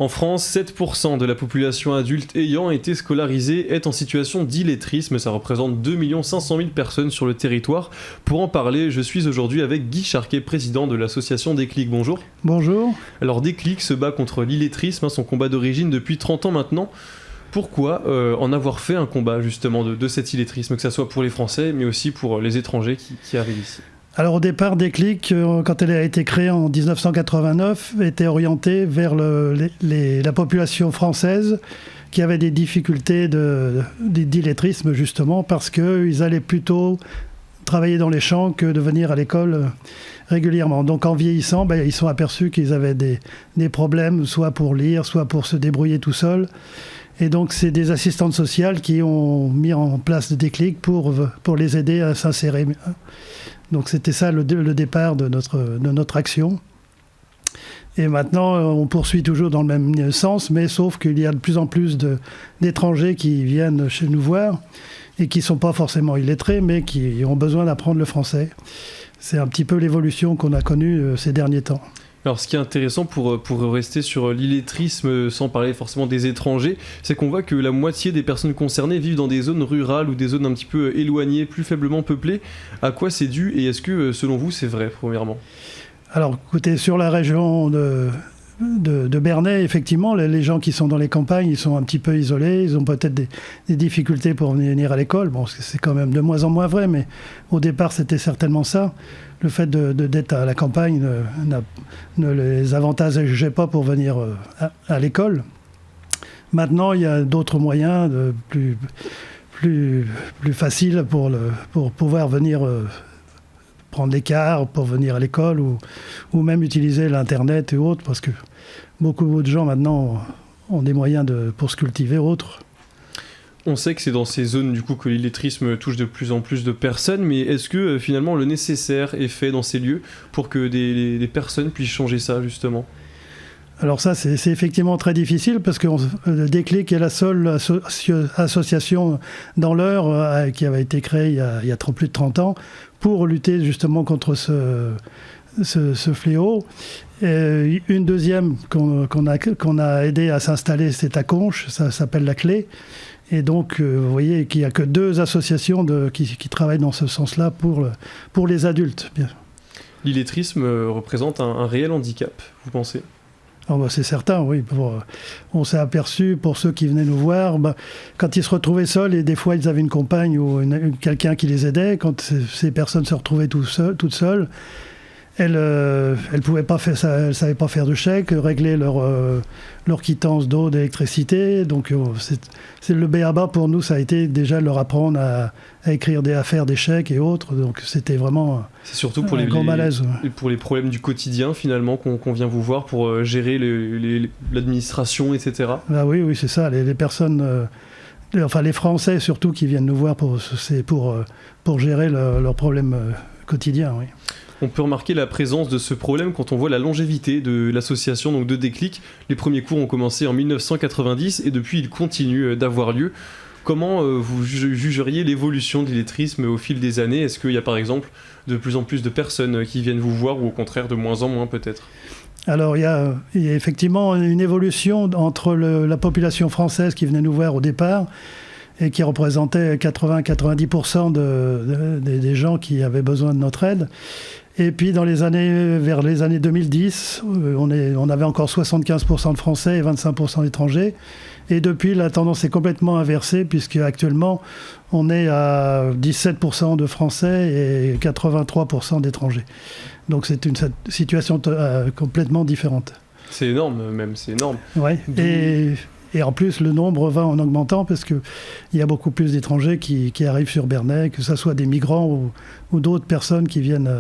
En France, 7% de la population adulte ayant été scolarisée est en situation d'illettrisme. Ça représente 2 500 000 personnes sur le territoire. Pour en parler, je suis aujourd'hui avec Guy Charquet, président de l'association Déclic. Bonjour. Bonjour. Alors Déclic se bat contre l'illettrisme, son combat d'origine depuis 30 ans maintenant. Pourquoi en avoir fait un combat justement de cet illettrisme, que ce soit pour les Français mais aussi pour les étrangers qui arrivent ici? Alors au départ, Déclic, quand elle a été créée en 1989, était orientée vers la population française qui avait des difficultés d'illettrisme justement parce qu'ils allaient plutôt travailler dans les champs que de venir à l'école régulièrement. Donc en vieillissant, ils sont aperçus qu'ils avaient des problèmes, soit pour lire, soit pour se débrouiller tout seuls. Et donc c'est des assistantes sociales qui ont mis en place le Déclic pour les aider à s'insérer. Donc c'était ça le départ de notre action. Et maintenant, on poursuit toujours dans le même sens, mais sauf qu'il y a de plus en plus d'étrangers qui viennent chez nous voir et qui ne sont pas forcément illettrés, mais qui ont besoin d'apprendre le français. C'est un petit peu l'évolution qu'on a connue ces derniers temps. Alors ce qui est intéressant pour rester sur l'illettrisme sans parler forcément des étrangers, c'est qu'on voit que la moitié des personnes concernées vivent dans des zones rurales ou des zones un petit peu éloignées, plus faiblement peuplées. À quoi c'est dû et est-ce que selon vous c'est vrai premièrement ? Alors écoutez, sur la région de Bernay, effectivement, les gens qui sont dans les campagnes, ils sont un petit peu isolés, ils ont peut-être des difficultés pour venir à l'école. Bon, c'est quand même de moins en moins vrai, mais au départ c'était certainement ça. Le fait d'être à la campagne ne les avantageait pas pour venir à l'école. Maintenant, il y a d'autres moyens plus faciles pour pouvoir venir prendre les cars, pour venir à l'école ou même utiliser l'Internet et autres, parce que beaucoup de gens maintenant ont des moyens pour se cultiver autres. On sait que c'est dans ces zones du coup que l'illettrisme touche de plus en plus de personnes, mais est-ce que finalement le nécessaire est fait dans ces lieux pour que des personnes puissent changer ça justement ? Alors ça, c'est effectivement très difficile parce que Déclic est la seule association dans l'Eure qui avait été créée il y a plus de 30 ans pour lutter justement contre ce fléau. Et une deuxième qu'on a aidé à s'installer, c'est à Conches, ça s'appelle La Clé. Et donc, vous voyez qu'il n'y a que 2 associations qui travaillent dans ce sens-là pour les adultes. Bien. L'illettrisme représente un réel handicap, vous pensez ? C'est certain, oui. On s'est aperçu, pour ceux qui venaient nous voir, quand ils se retrouvaient seuls, et des fois ils avaient une compagne ou quelqu'un qui les aidait, quand ces personnes se retrouvaient toutes seules, elles savaient pas faire de chèque, régler leur quittance d'eau, d'électricité. Donc c'est le b.a.-ba pour nous, ça a été déjà leur apprendre à écrire à faire des chèques et autres. Donc c'était vraiment c'est surtout pour grand malaise. Pour les problèmes du quotidien finalement qu'on vient vous voir pour gérer l'administration, etc. Oui, c'est ça. Les personnes, les Français surtout qui viennent nous voir c'est pour gérer leurs problèmes quotidiens, oui. On peut remarquer la présence de ce problème quand on voit la longévité de l'association, donc de Déclic. Les premiers cours ont commencé en 1990 et depuis ils continuent d'avoir lieu. Comment vous jugeriez l'évolution de l'illettrisme au fil des années ? Est-ce qu'il y a par exemple de plus en plus de personnes qui viennent vous voir ou au contraire de moins en moins peut-être ? Alors il y a effectivement une évolution entre la population française qui venait nous voir au départ et qui représentait 80-90% des gens qui avaient besoin de notre aide. Et puis vers les années 2010, on avait encore 75% de Français et 25% d'étrangers. Et depuis, la tendance est complètement inversée, puisque actuellement, on est à 17% de Français et 83% d'étrangers. Donc c'est une situation complètement différente. C'est énorme même, c'est énorme. Oui, et en plus, le nombre va en augmentant parce qu'il y a beaucoup plus d'étrangers qui arrivent sur Bernay, que ce soit des migrants ou d'autres personnes qui viennent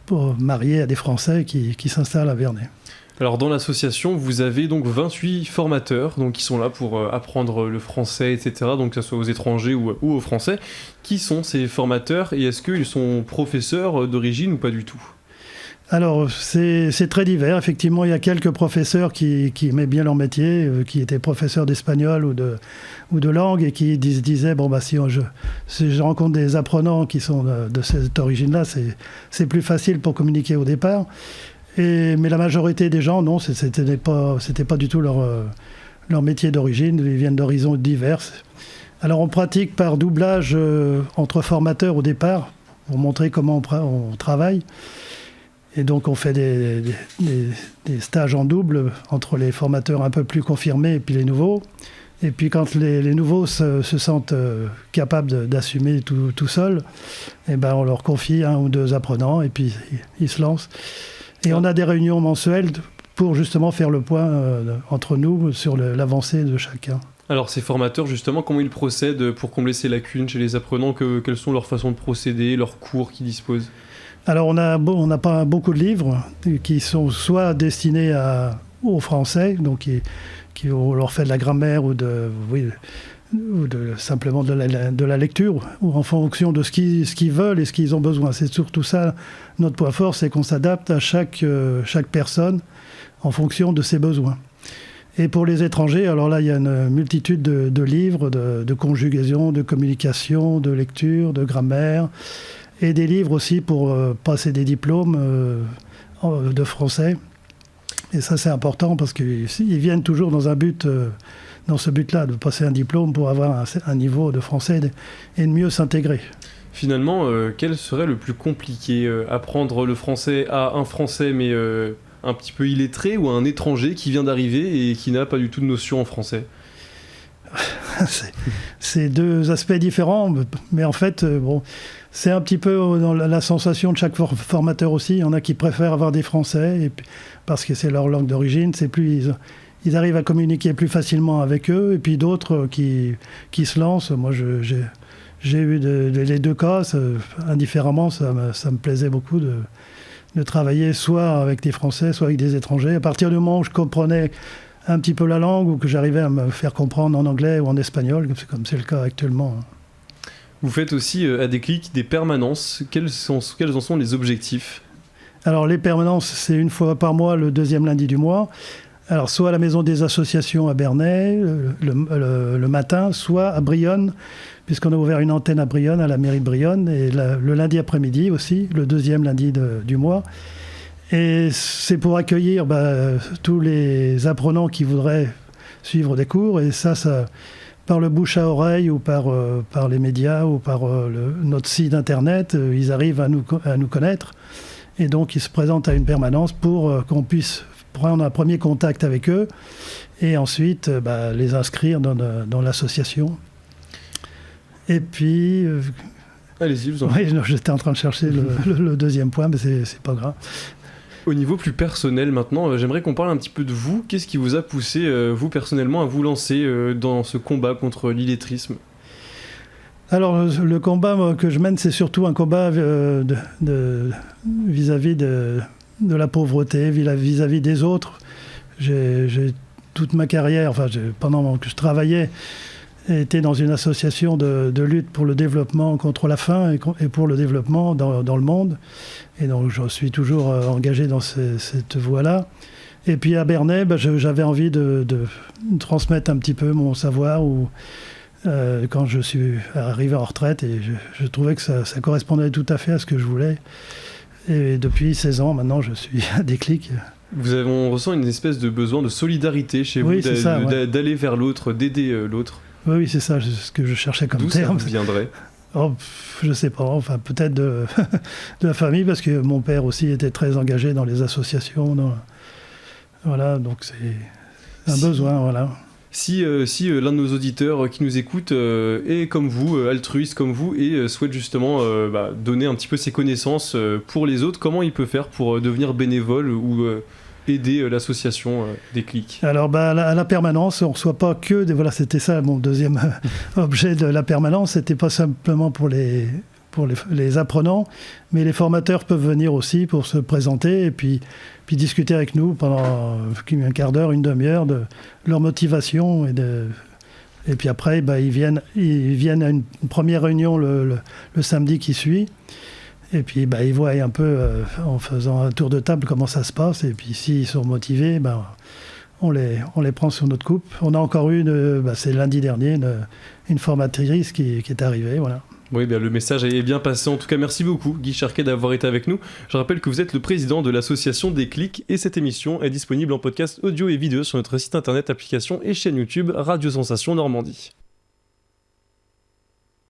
pour marier à des Français qui s'installent à Bernay. Alors dans l'association, vous avez donc 28 formateurs donc, qui sont là pour apprendre le français, etc. Donc que ce soit aux étrangers ou aux Français. Qui sont ces formateurs et est-ce qu'ils sont professeurs d'origine ou pas du tout ? Alors, c'est très divers. Effectivement, il y a quelques professeurs qui aimaient bien leur métier, qui étaient professeurs d'espagnol ou de langue et qui disaient, si je rencontre des apprenants qui sont de cette origine-là, c'est plus facile pour communiquer au départ. Mais la majorité des gens, non, c'était pas du tout leur métier d'origine. Ils viennent d'horizons divers. Alors on pratique par doublage entre formateurs au départ, pour montrer comment on travaille. Et donc on fait des stages en double entre les formateurs un peu plus confirmés et puis les nouveaux. Et puis quand les nouveaux se sentent capables d'assumer tout seuls, eh ben on leur confie 1 ou 2 apprenants et puis ils se lancent. Et on a des réunions mensuelles pour justement faire le point entre nous sur l'avancée de chacun. Alors ces formateurs, justement, comment ils procèdent pour combler ces lacunes chez les apprenants? Quelles sont leurs façons de procéder, leurs cours qu'ils disposent? Alors on n'a pas beaucoup de livres qui sont soit destinés aux Français, donc on leur fait de la grammaire ou simplement de la lecture, ou en fonction de ce qu'ils veulent et ce qu'ils ont besoin. C'est surtout ça, notre point fort, c'est qu'on s'adapte à chaque personne en fonction de ses besoins. Et pour les étrangers, alors là, il y a une multitude de livres, de conjugaison, de communication, de lecture, de grammaire, et des livres aussi pour passer des diplômes de français. Et ça, c'est important parce qu'ils viennent toujours dans ce but-là, de passer un diplôme pour avoir un niveau de français et de mieux s'intégrer. Finalement, quel serait le plus compliqué? Apprendre le français à un Français, mais un petit peu illettré, ou à un étranger qui vient d'arriver et qui n'a pas du tout de notion en français? C'est 2 aspects différents, mais en fait, c'est un petit peu dans la sensation de chaque formateur aussi. Il y en a qui préfèrent avoir des Français, parce que c'est leur langue d'origine, ils arrivent à communiquer plus facilement avec eux, et puis d'autres qui se lancent. Moi, j'ai eu les 2 cas, indifféremment, ça me plaisait beaucoup de travailler soit avec des Français, soit avec des étrangers. À partir du moment où je comprenais un petit peu la langue, ou que j'arrivais à me faire comprendre en anglais ou en espagnol, comme c'est le cas actuellement. Vous faites aussi à Déclic des permanences. Quels en sont les objectifs? Alors les permanences, c'est 1 fois par mois, le 2e lundi du mois. Alors soit à la maison des associations à Bernay, le matin, soit à Brionne, puisqu'on a ouvert une antenne à Brionne, à la mairie de Brionne, et le lundi après-midi aussi, le 2e lundi du mois. Et c'est pour accueillir tous les apprenants qui voudraient suivre des cours, et ça par le bouche à oreille, ou par les médias, ou par notre site internet, ils arrivent à nous connaître, et donc ils se présentent à une permanence pour qu'on puisse prendre un premier contact avec eux, et ensuite les inscrire dans l'association. Et puis... Allez-y, vous en faites. Oui, j'étais en train de chercher le 2e point, mais c'est pas grave. Au niveau plus personnel maintenant, j'aimerais qu'on parle un petit peu de vous. Qu'est-ce qui vous a poussé, vous personnellement, à vous lancer dans ce combat contre l'illettrisme? Alors le combat que je mène, c'est surtout un combat vis-à-vis de la pauvreté, vis-à-vis des autres. J'ai toute ma carrière, pendant que je travaillais, été dans une association de lutte pour le développement contre la faim et pour le développement dans le monde. Et donc je suis toujours engagé dans cette voie-là. Et puis à Bernay, j'avais envie de transmettre un petit peu mon savoir quand je suis arrivé en retraite, et je trouvais que ça correspondait tout à fait à ce que je voulais. Et depuis 16 ans, maintenant, je suis à Déclic. On ressent une espèce de besoin de solidarité chez vous, d'aller vers l'autre, d'aider l'autre. Oui, c'est ça, ce que je cherchais comme terme. D'où ça viendrait? Je sais pas, peut-être de la famille, parce que mon père aussi était très engagé dans les associations. Voilà, donc c'est un besoin, voilà. Si l'un de nos auditeurs qui nous écoute est comme vous, altruiste comme vous, et souhaite justement donner un petit peu ses connaissances pour les autres, comment il peut faire pour devenir bénévole ou aider l'association Déclic? Alors à la permanence, on ne reçoit pas que des... Voilà, c'était ça mon 2e objet de la permanence. C'était pas simplement pour les apprenants, mais les formateurs peuvent venir aussi pour se présenter et puis discuter avec nous pendant un quart d'heure, une demi-heure de leur motivation. Et puis après, ils viennent à une première réunion le samedi qui suit. Et puis ils voient un peu, en faisant un tour de table, comment ça se passe. Et puis s'ils sont motivés, on les prend sur notre coupe. On a encore eu, c'est lundi dernier, une formatrice qui est arrivée. Voilà. Oui, bien, le message est bien passé. En tout cas, merci beaucoup, Guy Charquet, d'avoir été avec nous. Je rappelle que vous êtes le président de l'association Déclic et cette émission est disponible en podcast audio et vidéo sur notre site internet, application et chaîne YouTube Radio Sensation Normandie.